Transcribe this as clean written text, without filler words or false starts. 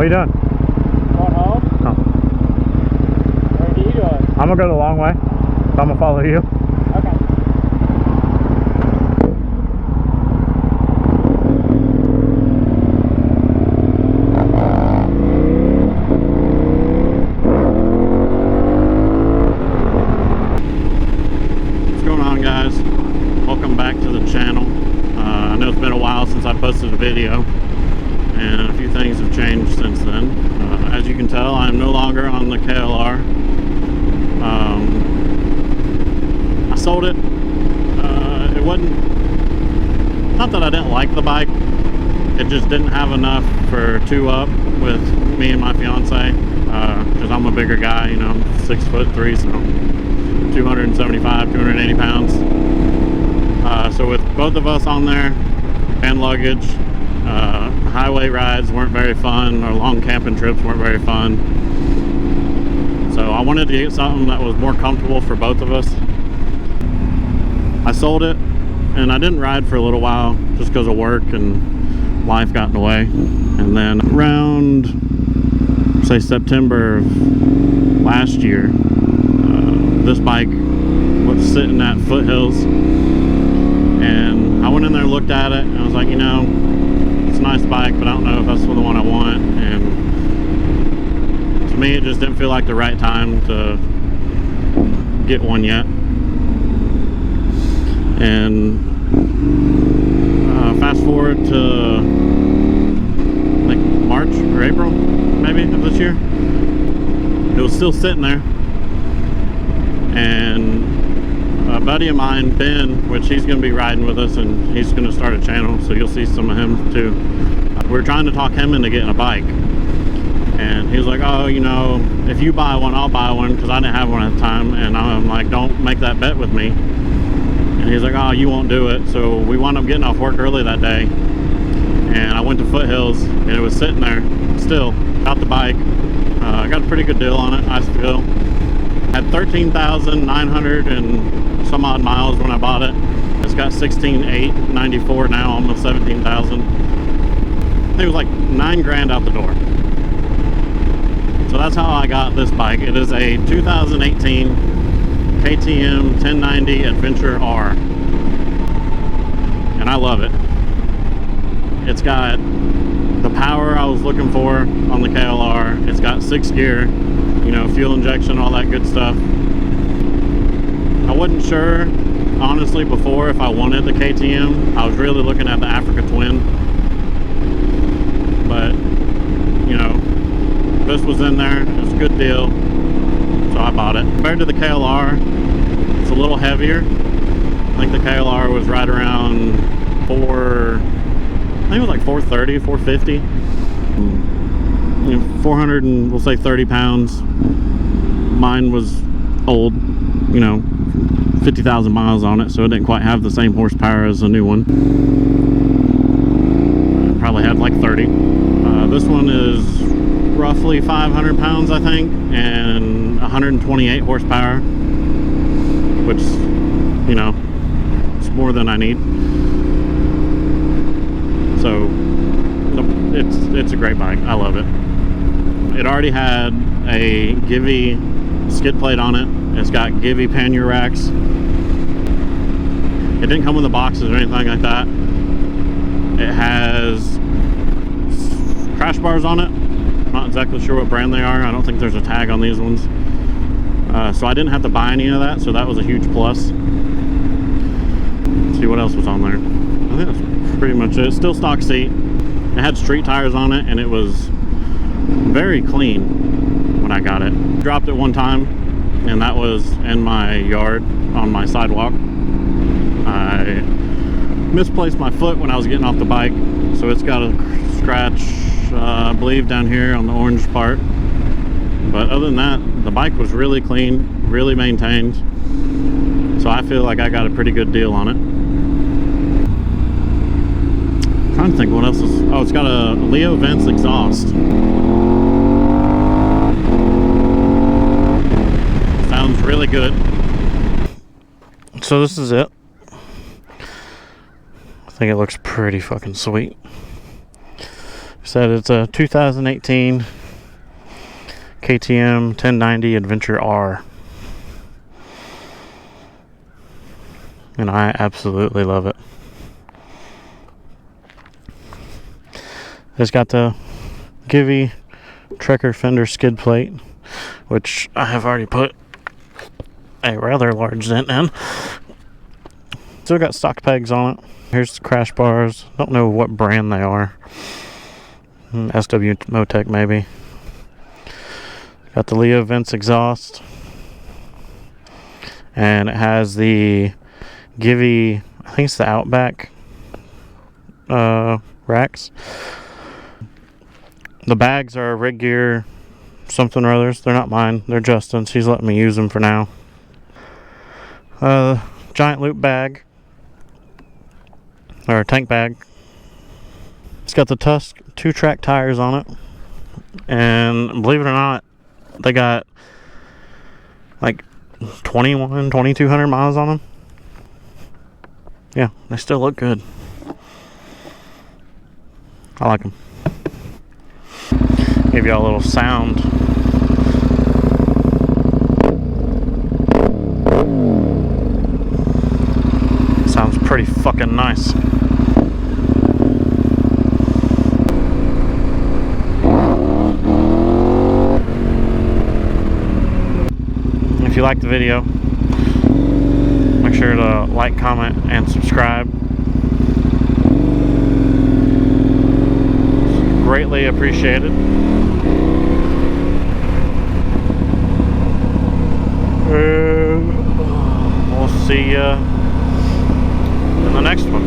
What are you doing? Going home? Oh. Where are you going? I'm gonna go the long way. So I'm gonna follow you. Okay. What's going on, guys? Welcome back to the channel. I know it's been a while since I posted a video, and a few things have changed since then. As you can tell, I'm no longer on the KLR. I sold it. It wasn't, not that I didn't like the bike, it just didn't have enough for two up with me and my fiance, because I'm a bigger guy, you know, I'm 6'3", so 275, 280 pounds. So with both of us on there and luggage, highway rides weren't very fun, or long camping trips weren't very fun. So I wanted to get something that was more comfortable for both of us. I sold it, and I didn't ride for a little while just because of work and life got in the way. And then around, say, September of last year, this bike was sitting at Foothills, and I went in there and looked at it, and I was like, you know, it's a nice bike, but I don't know if that's the one I want. And to me, it just didn't feel like the right time to get one yet. And fast forward to like March or April maybe of this year, it was still sitting there, and a buddy of mine, Ben, which he's going to be riding with us, and he's going to start a channel, so you'll see some of him too. We're trying to talk him into getting a bike, and he was like, oh, you know, if you buy one, I'll buy one, because I didn't have one at the time. And I'm like, don't make that bet with me. And he's like, oh, you won't do it. So we wound up getting off work early that day, and I went to Foothills, and it was sitting there still. Got the bike. I got a pretty good deal on it. I still had 13,900 and some odd miles when I bought it. It's got 16,894 now, almost 17,000. I think it was like 9 grand out the door. So that's how I got this bike. It is a 2018 KTM 1090 Adventure R, and I love it. It's got the power I was looking for on the KLR. It's got 6 gear, you know, fuel injection, all that good stuff. I wasn't sure, honestly, before if I wanted the KTM. I was really looking at the Africa Twin, but you know, this was in there. It was a good deal, so I bought it. Compared to the KLR, it's a little heavier. I think the KLR was right around I think it was like 430, 450. You know, 400 and we'll say 30 pounds. Mine was old, you know, 50,000 miles on it, so it didn't quite have the same horsepower as the new one. It probably had like 30. This one is roughly 500 pounds, I think, and 128 horsepower, which, you know, it's more than I need. So it's a great bike. I love it. It already had a Givy skid plate on it. It's got Givy pannier racks. It didn't come with the boxes or anything like that. It has crash bars on it. I'm not exactly sure what brand they are. I don't think there's a tag on these ones. So I didn't have to buy any of that, so that was a huge plus. Let's see what else was on there. I think that's pretty much it. Still stock seat. It had street tires on it, and it was very clean when I got it. Dropped it one time, and that was in my yard on my sidewalk. I misplaced my foot when I was getting off the bike, so it's got a scratch, I believe, down here on the orange part. But other than that, the bike was really clean, really maintained, so I feel like I got a pretty good deal on it. I'm trying to think what else is. Oh, it's got a Leo Vents exhaust. Sounds really good. So this is it. I think it looks pretty fucking sweet. said, it's a 2018 KTM 1090 Adventure R. And I absolutely love it. It's got the Givy Trekker fender skid plate, which I have already put a rather large dent in. Still got stock pegs on it. Here's the crash bars. Don't know what brand they are. SW Motec maybe. Got the Leo Vents exhaust. And it has the Givy, I think it's the Outback racks. The bags are Rig Gear something or others. They're not mine. They're Justin's. He's letting me use them for now. Giant loop bag. Or tank bag. It's got the Tusk 2-track tires on it. And believe it or not, they got like 2,200 miles on them. Yeah, they still look good. I like them. Give y'all a little sound. Sounds pretty fucking nice. If you like the video, make sure to like, comment, and subscribe. It's greatly appreciated. We'll see you in the next one.